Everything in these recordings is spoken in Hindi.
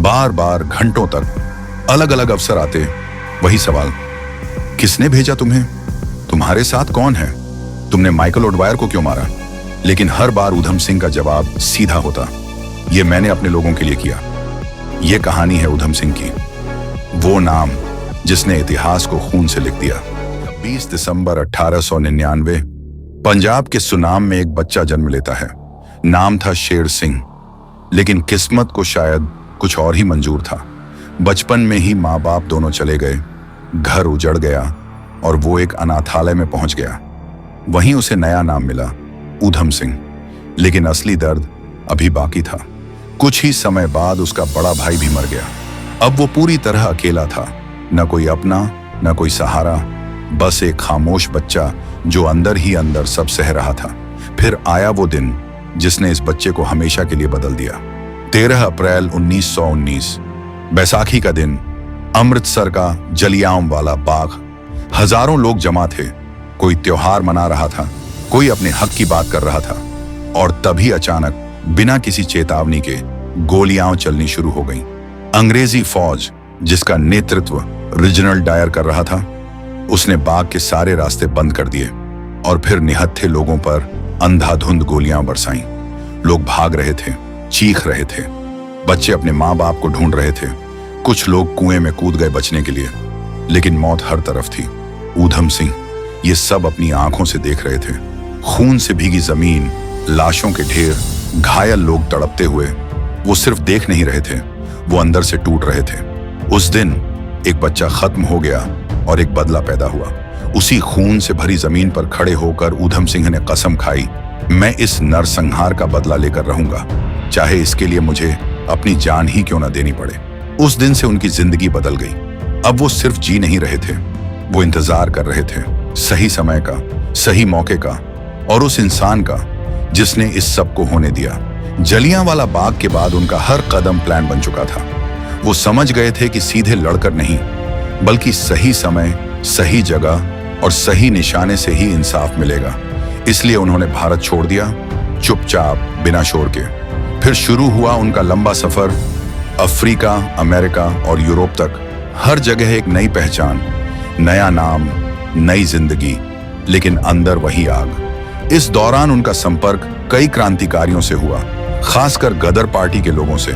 बार बार घंटों तक अलग अलग अफसर आते, वही सवाल, किसने भेजा तुम्हें? तुम्हारे साथ कौन है? तुमने माइकल ओडवायर को क्यों मारा? लेकिन हर बार ऊधम सिंह का जवाब सीधा होता, यह मैंने अपने लोगों के लिए किया। यह कहानी है ऊधम सिंह की, वो नाम जिसने इतिहास को खून से लिख दिया। 20 दिसंबर 1899 पंजाब के सुनाम में एक बच्चा जन्म लेता है। नाम था शेर सिंह, लेकिन किस्मत को शायद कुछ और ही मंजूर था। बचपन में ही माँ बाप दोनों चले गए, घर उजड़ गया और वो एक अनाथालय में पहुंच गया। वहीं उसे नया नाम मिला, ऊधम सिंह। लेकिन असली दर्द अभी बाकी था। कुछ ही समय बाद उसका बड़ा भाई भी मर गया। अब वो पूरी तरह अकेला था, न कोई अपना न कोई सहारा, बस एक खामोश बच्चा जो अंदर ही अंदर सब सह रहा था। फिर आया वो दिन जिसने इस बच्चे को हमेशा के लिए बदल दिया। 13 अप्रैल 1919 बैसाखी का दिन, अमृतसर का जलियांवाला बाग। हजारों लोग जमा थे, कोई त्योहार मना रहा था, कोई अपने हक की बात कर रहा था। और तभी अचानक बिना किसी चेतावनी के गोलियां चलनी शुरू हो गईं। अंग्रेजी फौज, जिसका नेतृत्व रीजनल डायर कर रहा था, उसने बाग के सारे रास्ते बंद कर दिए और फिर निहत्थे लोगों पर अंधाधुंध गोलियां बरसाईं। लोग भाग रहे थे, चीख रहे थे, बच्चे अपने माँ बाप को ढूंढ रहे थे। कुछ लोग कुएं में कूद गए बचने के लिए, लेकिन मौत हर तरफ थी। ऊधम सिंह ये सब अपनी आंखों से देख रहे थे। खून से भीगी जमीन, लाशों के ढेर, घायल लोग तड़पते हुए। वो सिर्फ देख नहीं रहे थे, वो अंदर से टूट रहे थे। उस दिन एक बच्चा खत्म हो गया और एक बदला पैदा हुआ। उसी खून से भरी जमीन पर खड़े होकर ऊधम सिंह ने कसम खाई, मैं इस नरसंहार का बदला लेकर रहूंगा, चाहे इसके लिए मुझे अपनी जान ही क्यों न देनी पड़े। उस दिन से उनकी जिंदगी बदल गई। अब वो सिर्फ जी नहीं रहे थे, वो इंतजार कर रहे थे सही समय का, सही मौके का और उस इंसान का जिसने इस सब को होने दिया। जलियांवाला बाग के बाद उनका हर कदम प्लान बन चुका था। वो समझ गए थे कि सीधे लड़कर नहीं, बल्कि सही समय, सही जगह और सही निशाने से ही इंसाफ मिलेगा। इसलिए उन्होंने भारत छोड़ दिया, चुपचाप, बिना शोर के। फिर शुरू हुआ उनका लंबा सफर, अफ्रीका, अमेरिका और यूरोप तक। हर जगह एक नई पहचान, नया नाम, नई जिंदगी, लेकिन अंदर वही आग। इस दौरान उनका संपर्क कई क्रांतिकारियों से हुआ, खासकर गदर पार्टी के लोगों से,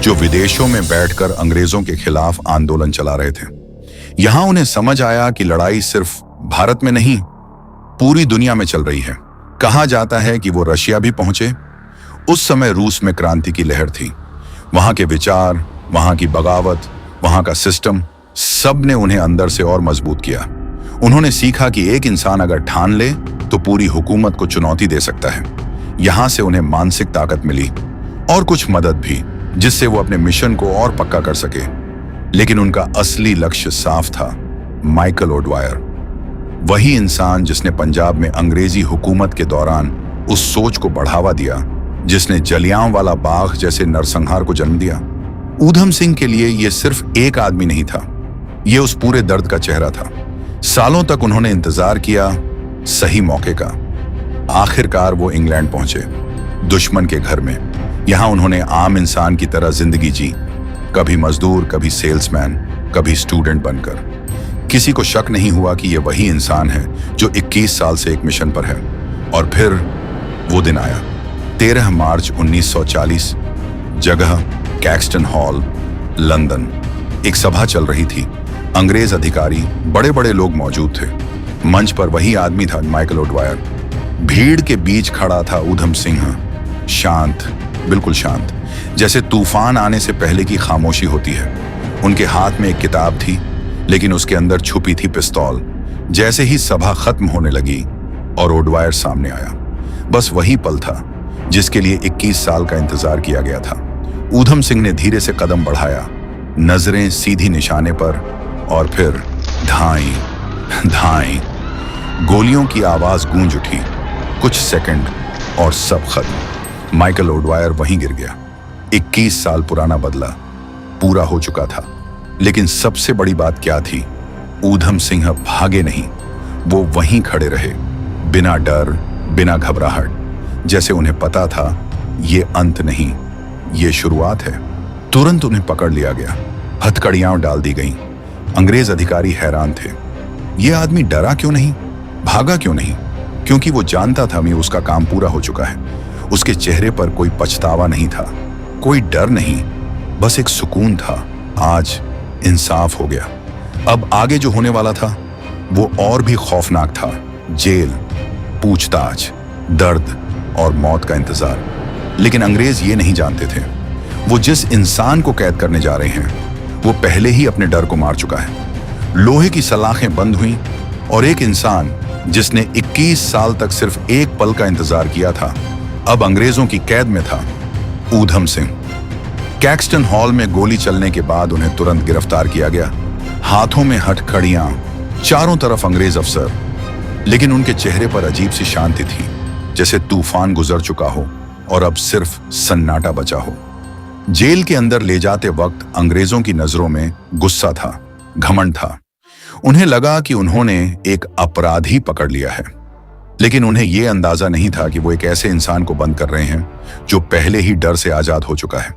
जो विदेशों में बैठकर अंग्रेजों के खिलाफ आंदोलन चला रहे थे। यहां उन्हें समझ आया कि लड़ाई सिर्फ भारत में नहीं, पूरी दुनिया में चल रही है। कहा जाता है कि वो रशिया भी पहुंचे। उस समय रूस में क्रांति की लहर थी। वहां के विचार, वहां की बगावत, वहां का सिस्टम, सब ने उन्हें अंदर से और मजबूत किया। उन्होंने सीखा कि एक इंसान अगर ठान ले तो पूरी हुकूमत को चुनौती दे सकता है। यहां से उन्हें मानसिक ताकत मिली और कुछ मदद भी, जिससे वो अपने मिशन को और पक्का कर सके। लेकिन उनका असली लक्ष्य साफ था, माइकल ओडवायर। वही इंसान जिसने पंजाब में अंग्रेजी हुकूमत के दौरान उस सोच को बढ़ावा दिया, जिसने जलियांवाला बाग जैसे नरसंहार को जन्म दिया। ऊधम सिंह के लिए यह सिर्फ एक आदमी नहीं था, यह उस पूरे दर्द का चेहरा था। सालों तक उन्होंने इंतजार किया सही मौके का। आखिरकार वो इंग्लैंड पहुंचे, दुश्मन के घर में। यहां उन्होंने आम इंसान की तरह जिंदगी जी, कभी मजदूर, कभी सेल्समैन, कभी स्टूडेंट बनकर। किसी को शक नहीं हुआ कि ये वही इंसान है जो 21 साल से एक मिशन पर है। और फिर वो दिन आया, 13 मार्च 1940, जगह कैक्सटन हॉल, लंदन। एक सभा चल रही थी, अंग्रेज अधिकारी, बड़े बड़े लोग मौजूद थे। मंच पर वही आदमी था, माइकल ओडवायर। भीड़ के बीच खड़ा था ऊधम सिंह, शांत, बिल्कुल शांत, जैसे तूफान आने से पहले की खामोशी होती है। उनके हाथ में एक किताब थी, लेकिन उसके अंदर छुपी थी पिस्तौल। जैसे ही सभा खत्म होने लगी और ओडवायर सामने आया, बस वही पल था जिसके लिए 21 साल का इंतजार किया गया था। ऊधम सिंह ने धीरे से कदम बढ़ाया, नजरें सीधी निशाने पर, और फिर धाई धाई, गोलियों की आवाज गूंज उठी। कुछ सेकंड और सब खत्म। माइकल ओडवायर वहीं गिर गया। 21 साल पुराना बदला पूरा हो चुका था। लेकिन सबसे बड़ी बात क्या थी? ऊधम सिंह भागे नहीं, वो वहीं खड़े रहे, बिना डर, बिना घबराहट, जैसे उन्हें पता था ये अंत नहीं, ये शुरुआत है। तुरंत उन्हें पकड़ लिया गया, हथकड़ियां डाल दी गईं। अंग्रेज अधिकारी हैरान थे। यह आदमी डरा क्यों नहीं, भागा क्यों नहीं? क्योंकि वो जानता था कि उसका काम पूरा हो चुका है। उसके चेहरे पर कोई पछतावा नहीं था, कोई डर नहीं, बस एक सुकून था। आज इंसाफ हो गया। अब आगे जो होने वाला था वो और भी खौफनाक था। जेल, पूछताछ, दर्द और मौत का इंतजार। लेकिन अंग्रेज ये नहीं जानते थे, वो जिस इंसान को कैद करने जा रहे हैं वो पहले ही अपने डर को मार चुका है। लोहे की सलाखें बंद हुई और एक इंसान जिसने 21 साल तक सिर्फ एक पल का इंतजार किया था, अब अंग्रेजों की कैद में था। ऊधम सिंह। कैक्सटन हॉल में गोली चलने के बाद उन्हें तुरंत गिरफ्तार किया गया। हाथों में हथकड़ियां, चारों तरफ अंग्रेज अफसर, लेकिन उनके चेहरे पर अजीब सी शांति थी, जैसे तूफान गुजर चुका हो और अब सिर्फ सन्नाटा बचा हो। जेल के अंदर ले जाते वक्त अंग्रेजों की नजरों में गुस्सा था, घमंड था। उन्हें लगा कि उन्होंने एक अपराधी पकड़ लिया है, लेकिन उन्हें यह अंदाजा नहीं था कि वो एक ऐसे इंसान को बंद कर रहे हैं जो पहले ही डर से आजाद हो चुका है।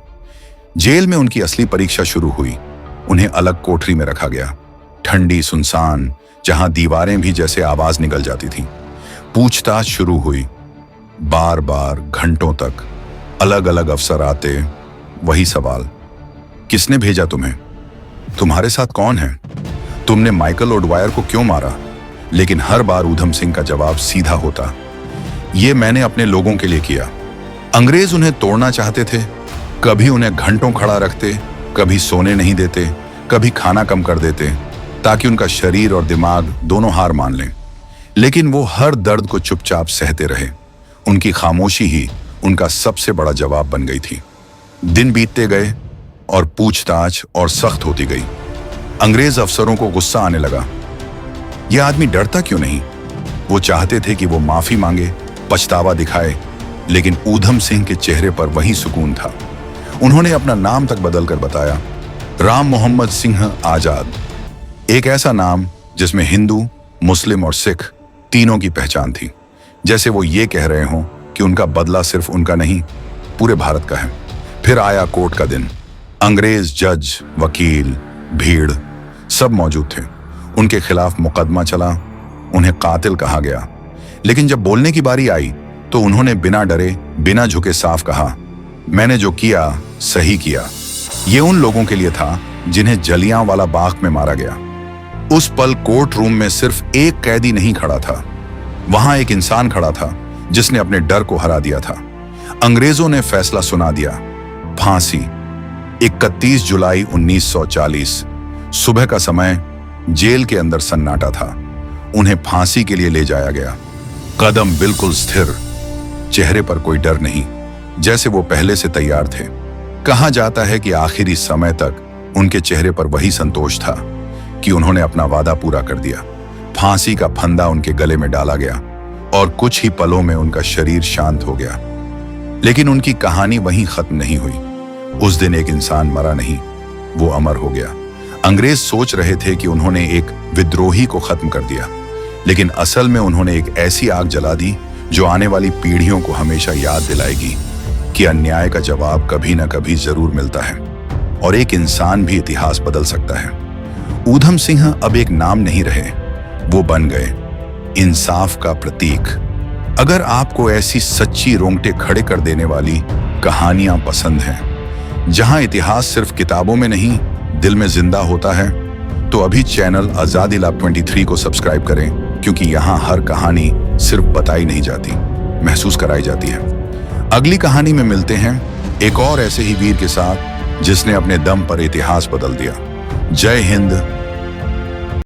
जेल में उनकी असली परीक्षा शुरू हुई। उन्हें अलग कोठरी में रखा गया, ठंडी, सुनसान, जहां दीवारें भी जैसे आवाज निकल जाती थी। पूछताछ शुरू हुई। बार बार, घंटों तक अलग अलग अफसर आते, वही सवाल, किसने भेजा तुम्हें? तुम्हारे साथ कौन है? तुमने माइकल ओडवायर को क्यों मारा? लेकिन हर बार ऊधम सिंह का जवाब सीधा होता, ये मैंने अपने लोगों के लिए किया। अंग्रेज उन्हें तोड़ना चाहते थे, कभी उन्हें घंटों खड़ा रखते, कभी सोने नहीं देते, कभी खाना कम कर देते, ताकि उनका शरीर और दिमाग दोनों हार मान लें। लेकिन वो हर दर्द को चुपचाप सहते रहे। उनकी खामोशी ही उनका सबसे बड़ा जवाब बन गई थी। दिन बीतते गए और पूछताछ और सख्त होती गई। अंग्रेज अफसरों को गुस्सा आने लगा। यह आदमी डरता क्यों नहीं? वो चाहते थे कि वो माफी मांगे, पछतावा दिखाए, लेकिन ऊधम सिंह के चेहरे पर वही सुकून था। उन्होंने अपना नाम तक बदलकर बताया, राम मोहम्मद सिंह आजाद। एक ऐसा नाम जिसमें हिंदू, मुस्लिम और सिख तीनों की पहचान थी, जैसे वो ये कह रहे हों कि उनका बदला सिर्फ उनका नहीं, पूरे भारत का है। फिर आया कोर्ट का दिन। अंग्रेज जज, वकील, भीड़ सब मौजूद थे। उनके खिलाफ मुकदमा चला, उन्हें कातिल कहा गया। लेकिन जब बोलने की बारी आई तो उन्होंने बिना डरे, बिना झुके साफ कहा, मैंने जो किया सही किया। ये उन लोगों के लिए था जिन्हें जलियांवाला बाग में मारा गया। उस पल कोर्ट रूम में सिर्फ एक कैदी नहीं खड़ा था, वहां एक इंसान खड़ा था जिसने अपने डर को हरा दिया था। अंग्रेजों ने फैसला सुना दिया, फांसी। 31 जुलाई 1940 सुबह का समय। जेल के अंदर सन्नाटा था। उन्हें फांसी के लिए ले जाया गया। कदम बिल्कुल स्थिर, चेहरे पर कोई डर नहीं, जैसे वो पहले से तैयार थे। कहा जाता है कि आखिरी समय तक उनके चेहरे पर वही संतोष था कि उन्होंने अपना वादा पूरा कर दिया। फांसी का फंदा उनके गले में डाला गया और कुछ ही पलों में उनका शरीर शांत हो गया। लेकिन उनकी कहानी वहीं खत्म नहीं हुई। उस दिन एक इंसान मरा नहीं, वो अमर हो गया। अंग्रेज सोच रहे थे कि उन्होंने एक विद्रोही को खत्म कर दिया, लेकिन असल में उन्होंने एक ऐसी आग जला दी जो आने वाली पीढ़ियों को हमेशा याद दिलाएगी कि अन्याय का जवाब कभी न कभी जरूर मिलता है और एक इंसान भी इतिहास बदल सकता है। ऊधम सिंह अब एक नाम नहीं रहे, वो बन गए इंसाफ का प्रतीक। अगर आपको ऐसी सच्ची रोंगटे खड़े कर देने वाली कहानियां पसंद हैं, जहां इतिहास सिर्फ किताबों में नहीं दिल में जिंदा होता है, तो अभी चैनल आजादी लाभ 23 को सब्सक्राइब करें, क्योंकि यहाँ हर कहानी सिर्फ बताई नहीं जाती, महसूस कराई जाती है। अगली कहानी में मिलते हैं एक और ऐसे ही वीर के साथ जिसने अपने दम पर इतिहास बदल दिया। जय हिंद,